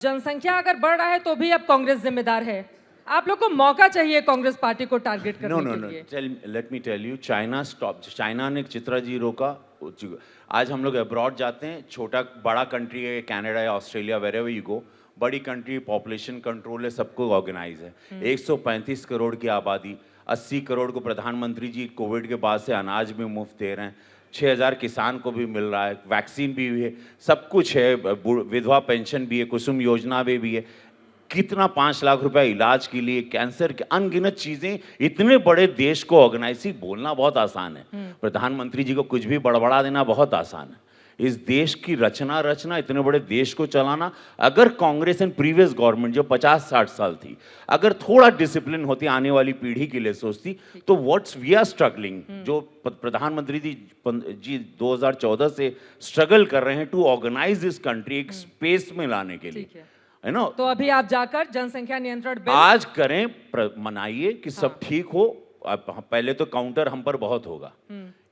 जनसंख्या अगर बढ़ रहा है तो भी अब कांग्रेस जिम्मेदार है। आप लोग को मौका चाहिए कांग्रेस पार्टी को टारगेट करने के लिए। Let me tell you, China ने चित्रा जी रोका। आज हम लोग अब्रॉड जाते हैं, छोटा बड़ा कंट्री है, कनाडा या ऑस्ट्रेलिया, वेरेवर यू गो, बड़ी कंट्री, पॉपुलेशन कंट्रोल है, सबको ऑर्गेनाइज है। 135 करोड़ की आबादी, 80 करोड़ को प्रधानमंत्री जी कोविड के बाद से अनाज भी मुफ्त दे रहे हैं, 6000 किसान को भी मिल रहा है, वैक्सीन भी है, सब कुछ है, विधवा पेंशन भी है, कुसुम योजना भी है, कितना 5 लाख रुपए इलाज के लिए, कैंसर के अनगिनत चीजें। इतने बड़े देश को ऑर्गेनाइज बोलना बहुत आसान है, प्रधानमंत्री जी को कुछ भी बड़बड़ा देना बहुत आसान है। इस देश की रचना, इतने बड़े देश को चलाना, अगर कांग्रेस एंड प्रीवियस गवर्नमेंट जो 50-60 साल थी, अगर थोड़ा डिसिप्लिन होती, आने वाली पीढ़ी के लिए सोचती, तो व्हाट्स वी आर स्ट्रगलिंग, जो प्रधानमंत्री जी 2014 से स्ट्रगल कर रहे हैं टू ऑर्गेनाइज दिस कंट्री एक स्पेस में लाने के लिए, है ना। तो अभी आप जाकर जनसंख्या नियंत्रण बिल आज करें, मनाइए कि सब ठीक हो। पहले तो काउंटर हम पर बहुत होगा,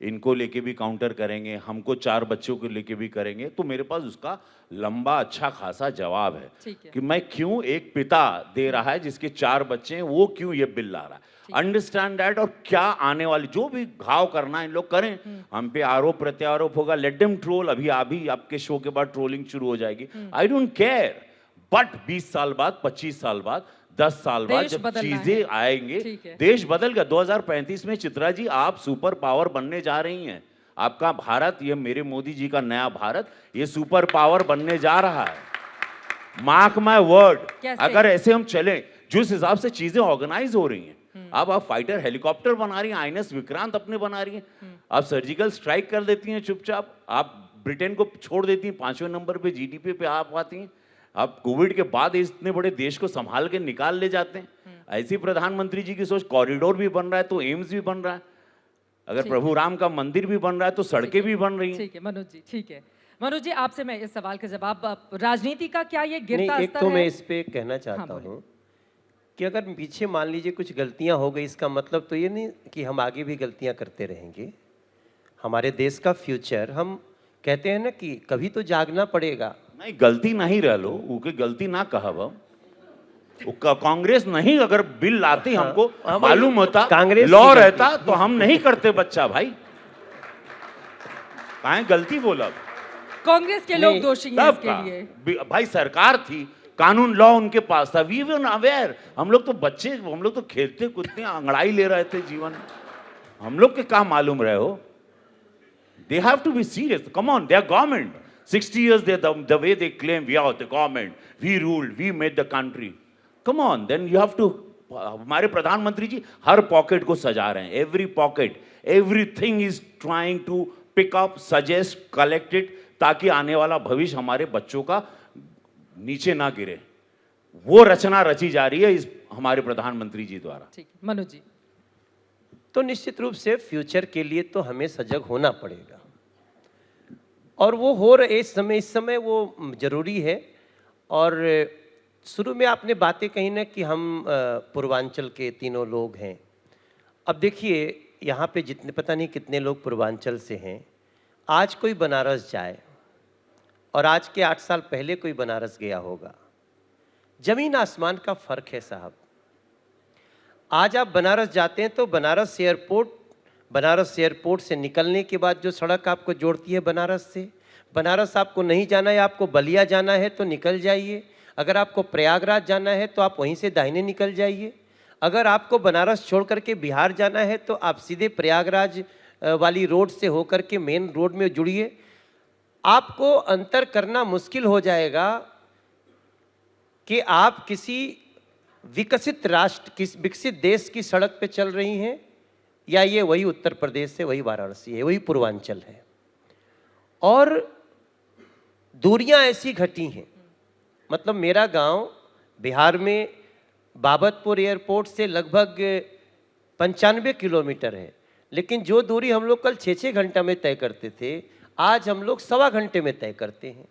इनको लेके भी काउंटर करेंगे, हमको 4 बच्चों को लेके भी करेंगे, तो मेरे पास उसका लंबा अच्छा खासा जवाब है कि मैं क्यों, एक पिता दे रहा है जिसके 4 बच्चे हैं, वो क्यों ये बिल ला रहा है, अंडरस्टैंड दैट। और क्या आने वाली जो भी घाव करना इन लोग करें, हम पे आरोप प्रत्यारोप होगा, लेट देम ट्रोल। अभी आपके शो के बाद ट्रोलिंग शुरू हो जाएगी, आई डोंट केयर। बट 20 साल बाद, 25 साल बाद, 10 साल बाद जब चीजें आएंगे, देश बदल गया। 2035 में चित्रा जी आप सुपर पावर बनने जा रही हैं। आपका भारत, ये मेरे मोदी जी का नया भारत, ये सुपर पावर बनने जा रहा है। मार्क माय वर्ड, अगर ऐसे हम चलें, जिस हिसाब से चीजें ऑर्गेनाइज हो रही हैं, अब आप फाइटर हेलीकॉप्टर बना रही हैं, आईएनएस विक्रांत अपने बना रही हैं, आप सर्जिकल स्ट्राइक कर देती हैं चुपचाप, आप ब्रिटेन को छोड़ देती हैं, 5वें नंबर पे जीडीपी पे आप आती हैं, आप कोविड के बाद इतने बड़े देश को संभाल के निकाल ले जाते हैं। ऐसी प्रधानमंत्री जी की सोच, कॉरिडोर भी बन रहा है तो एम्स भी बन रहा है, अगर प्रभु राम का मंदिर भी बन रहा है तो सड़कें भी बन रही हैं। ठीक है मनोज जी, ठीक है मनोज जी, आपसे मैं इस सवाल का जवाब, राजनीति का क्या ये गिरता एक तो मैं इस पे कहना चाहता हूँ कि अगर पीछे मान लीजिए कुछ गलतियां हो गई, इसका मतलब तो ये नहीं कि हम आगे भी गलतियां करते रहेंगे। हमारे देश का फ्यूचर, हम कहते हैं ना कि कभी तो जागना पड़ेगा। नहीं, गलती नहीं रह लो, उनकी गलती ना कहा कांग्रेस नहीं, अगर बिल लाती हमको मालूम होता, कांग्रेस लॉ रहता तो हम नहीं करते बच्चा भाई, काहे गलती बोला। कांग्रेस के लोग दोषी हैं इसके लिए। भाई सरकार थी, कानून लॉ उनके पास था, वी वर अवेयर। हम लोग तो बच्चे, हम लोग तो खेलते कूदते अंगड़ाई ले रहे थे जीवन, हम लोग के क्या मालूम रहे हो। They have to be serious. Come on, they are government. 60 years, the way they claim we are the government, we ruled, we made the country. Come on, then you have to. हमारे प्रधानमंत्री जी हर pocket को सजा रहे हैं, every pocket, everything is trying to pick up, suggest, collect it, ताकि आने वाला भविष्य हमारे बच्चों का नीचे ना गिरे। वो रचना रची जा रही है इस हमारे प्रधानमंत्री जी द्वारा। ठीक, मनोज जी। तो निश्चित रूप से फ्यूचर के लिए तो हमें सजग होना पड़ेगा, और वो हो रहे इस समय वो जरूरी है। और शुरू में आपने बातें कही ना कि हम पूर्वांचल के तीनों लोग हैं। अब देखिए यहाँ पे जितने, पता नहीं कितने लोग पूर्वांचल से हैं। आज कोई बनारस जाए और आज के 8 साल पहले कोई बनारस गया होगा, जमीन आसमान का फर्क है साहब। आज आप बनारस जाते हैं तो बनारस एयरपोर्ट से निकलने के बाद जो सड़क आपको जोड़ती है बनारस आपको नहीं जाना है, आपको बलिया जाना है तो निकल जाइए। अगर आपको प्रयागराज जाना है तो आप वहीं से दाहिने निकल जाइए। अगर आपको बनारस छोड़ करके बिहार जाना है तो आप सीधे प्रयागराज वाली रोड से होकर के मेन रोड में जुड़िए। आपको अंतर करना मुश्किल हो जाएगा कि आप किसी विकसित राष्ट्र, किस विकसित देश की सड़क पे चल रही हैं, या ये वही उत्तर प्रदेश है, वही वाराणसी है, वही पूर्वांचल है। और दूरियां ऐसी घटी हैं, मतलब मेरा गांव बिहार में बाबतपुर एयरपोर्ट से लगभग 95 किलोमीटर है, लेकिन जो दूरी हम लोग कल 6-6 घंटा में तय करते थे, आज हम लोग 1.25 घंटे में तय करते हैं।